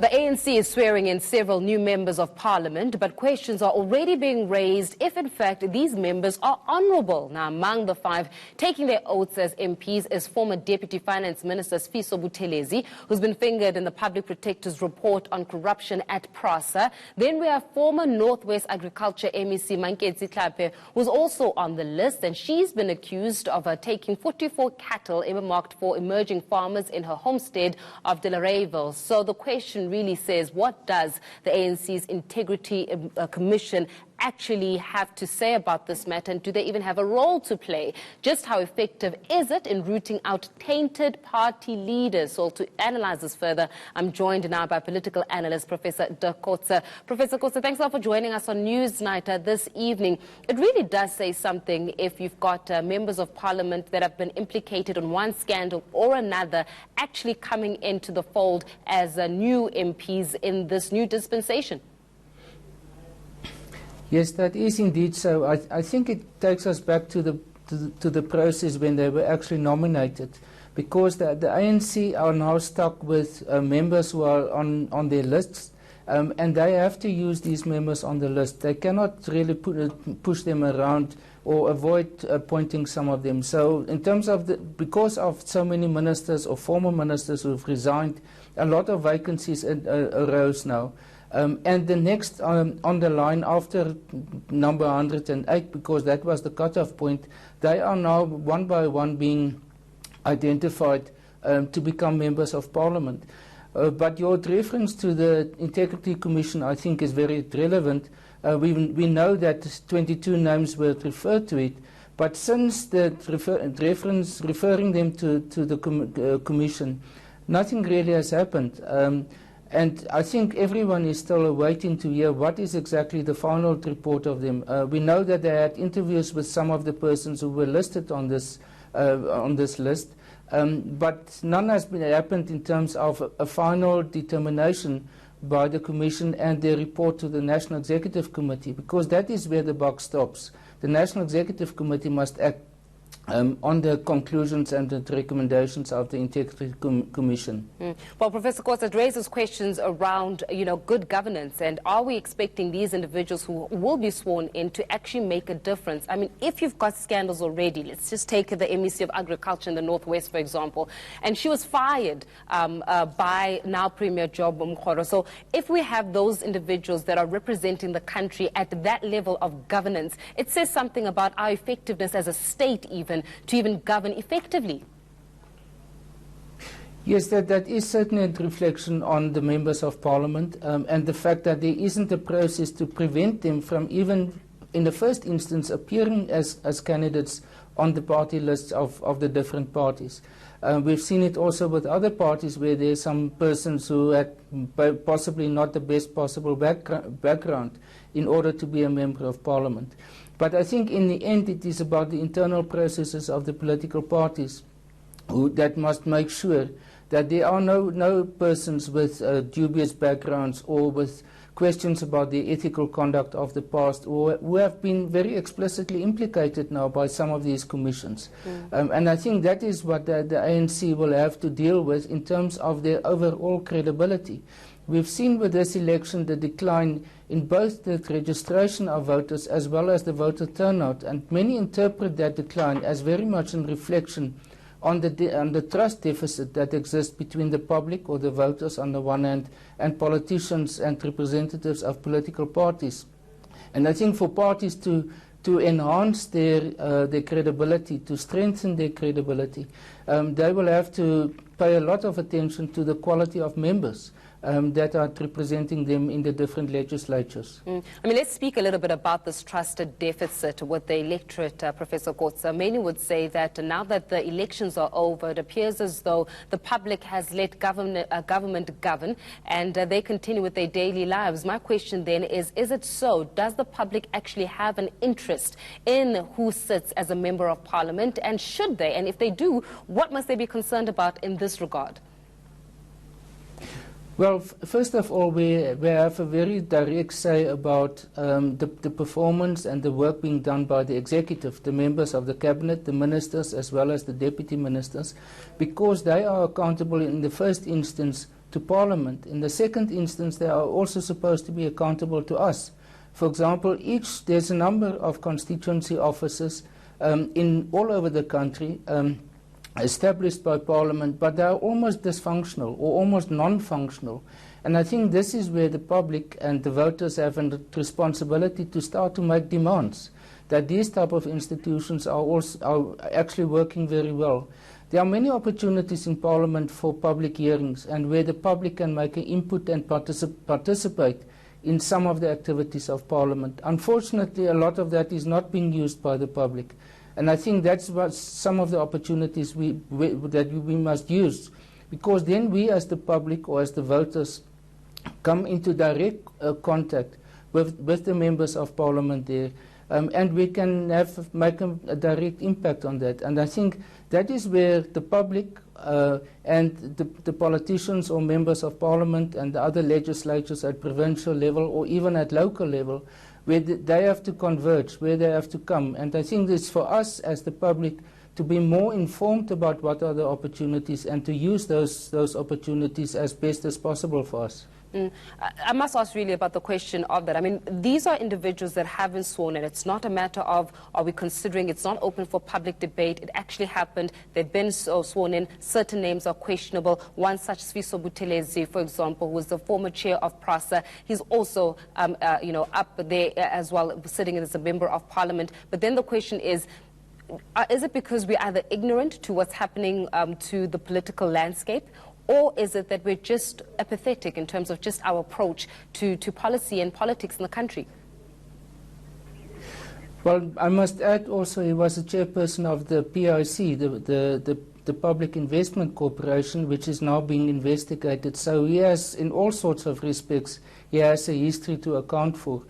The ANC is swearing in several new members of parliament, but questions are already being raised if in fact these members are honourable. Now, among the 5 taking their oaths as MPs is former Deputy Finance Minister Sfiso Buthelezi, who's been fingered in the Public Protector's report on corruption at PRASA. Then we have former Northwest Agriculture MEC Manketsi Tlhape, who's also on the list, and she's been accused of taking 44 cattle earmarked for emerging farmers in her homestead of Delareyville. So the question really says, what does the ANC's Integrity Commission actually have to say about this matter, and do they even have a role to play? Just how effective is it in rooting out tainted party leaders? So to analyze this further, I'm joined now by political analyst Professor De Kotze. Professor Kotze, thanks a lot for joining us on Newsnight this evening. It really does say something if you've got members of parliament that have been implicated in one scandal or another actually coming into the fold as new MPs in this new dispensation. Yes, that is indeed so. I think it takes us back to the process when they were actually nominated, because the ANC are now stuck with members who are on their lists, and they have to use these members on the list. They cannot really push them around or avoid appointing some of them. So in terms of because of so many ministers or former ministers who have resigned, a lot of vacancies arose now. And the next on the line after number 108, because that was the cutoff point, they are now one by one being identified to become members of parliament. But your reference to the Integrity Commission, I think, is very relevant. We know that 22 names were referred to it, but since the reference referring them to the commission, nothing really has happened. And I think everyone is still waiting to hear what is exactly the final report of them. We know that they had interviews with some of the persons who were listed on this list, but none has happened in terms of a final determination by the Commission and their report to the National Executive Committee, because that is where the buck stops. The National Executive Committee must act on the conclusions and the recommendations of the Integrity Commission. Well, Professor Kotze, it raises questions around, good governance, and are we expecting these individuals who will be sworn in to actually make a difference? I mean, if you've got scandals already, let's just take the MEC of Agriculture in the Northwest, for example, and she was fired by now Premier Job Mkhoro. So if we have those individuals that are representing the country at that level of governance, it says something about our effectiveness as a state to even govern effectively. Yes, that is certainly a reflection on the members of parliament, and the fact that there isn't a process to prevent them from even in the first instance appearing as candidates on the party lists of the different parties. We've seen it also with other parties where there's some persons who had possibly not the best possible background in order to be a member of parliament. But I think in the end it is about the internal processes of the political parties that must make sure that there are no persons with dubious backgrounds or with questions about the ethical conduct of the past, or who have been very explicitly implicated now by some of these commissions. And I think that is what the ANC will have to deal with in terms of their overall credibility. We've seen with this election the decline in both the registration of voters as well as the voter turnout, and many interpret that decline as very much in reflection on the trust deficit that exists between the public or the voters on the one hand and politicians and representatives of political parties. And I think for parties to enhance their credibility, to strengthen their credibility, they will have to pay a lot of attention to the quality of members that are representing them in the different legislatures. I mean, let's speak a little bit about this trusted deficit with the electorate, Professor Kotze. Many would say that now that the elections are over, it appears as though the public has let government govern, and they continue with their daily lives. My question then is it so? Does the public actually have an interest in who sits as a member of parliament, and should they? And if they do, what must they be concerned about in this regard? Well, first of all, we have a very direct say about the performance and the work being done by the executive, the members of the cabinet, the ministers, as well as the deputy ministers, because they are accountable in the first instance to Parliament. In the second instance, they are also supposed to be accountable to us. For example, there's a number of constituency offices all over the country established by Parliament, but they are almost dysfunctional or almost non-functional. And I think this is where the public and the voters have a responsibility to start to make demands, that these type of institutions are actually working very well. There are many opportunities in Parliament for public hearings and where the public can make an input and participate in some of the activities of Parliament. Unfortunately, a lot of that is not being used by the public. And I think that's what some of the opportunities that we must use, because then we as the public or as the voters come into direct contact with the members of Parliament there, and we can make a direct impact on that. And I think that is where the public and the politicians or members of Parliament and the other legislatures at provincial level or even at local level, where they have to converge, where they have to come. And I think it's for us as the public to be more informed about what are the opportunities and to use those opportunities as best as possible for us. I must ask really about the question of that. I mean, these are individuals that haven't sworn in. It's not a matter of, are we considering, it's not open for public debate. It actually happened. They've been sworn in. Certain names are questionable. One such, Sfiso Buthelezi, for example, who was the former chair of PRASA. He's also, up there as well, sitting as a member of Parliament. But then the question is it because we're either ignorant to what's happening to the political landscape, or is it that we're just apathetic in terms of just our approach to policy and politics in the country? Well, I must add also he was a chairperson of the PIC, the Public Investment Corporation, which is now being investigated. So he has, in all sorts of respects, he has a history to account for.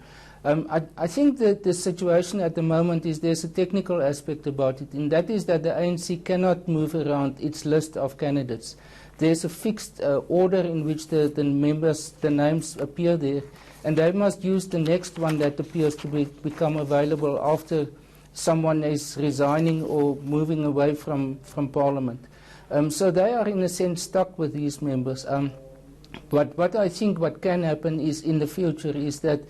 I think that the situation at the moment is there's a technical aspect about it, and that is that the ANC cannot move around its list of candidates. There's a fixed order in which the names appear there, and they must use the next one that appears to become available after someone is resigning or moving away from Parliament. So they are in a sense stuck with these members. But what I think what can happen is in the future is that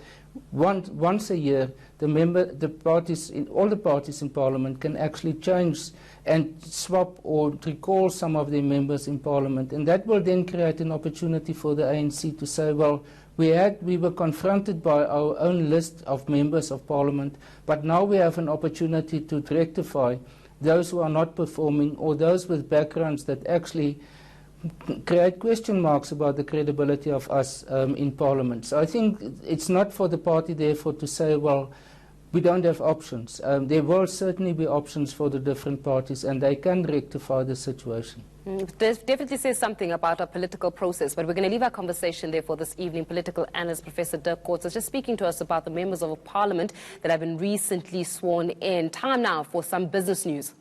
once a year all the parties in Parliament can actually change and swap or recall some of their members in Parliament, and that will then create an opportunity for the ANC to say, well, we were confronted by our own list of members of Parliament, but now we have an opportunity to rectify those who are not performing or those with backgrounds that actually create question marks about the credibility of us in Parliament. So I think it's not for the party, therefore, to say, well, we don't have options. There will certainly be options for the different parties, and they can rectify the situation. This definitely says something about our political process, but we're going to leave our conversation there for this evening. Political analyst Professor Dirk Coates is just speaking to us about the members of Parliament that have been recently sworn in. Time now for some business news.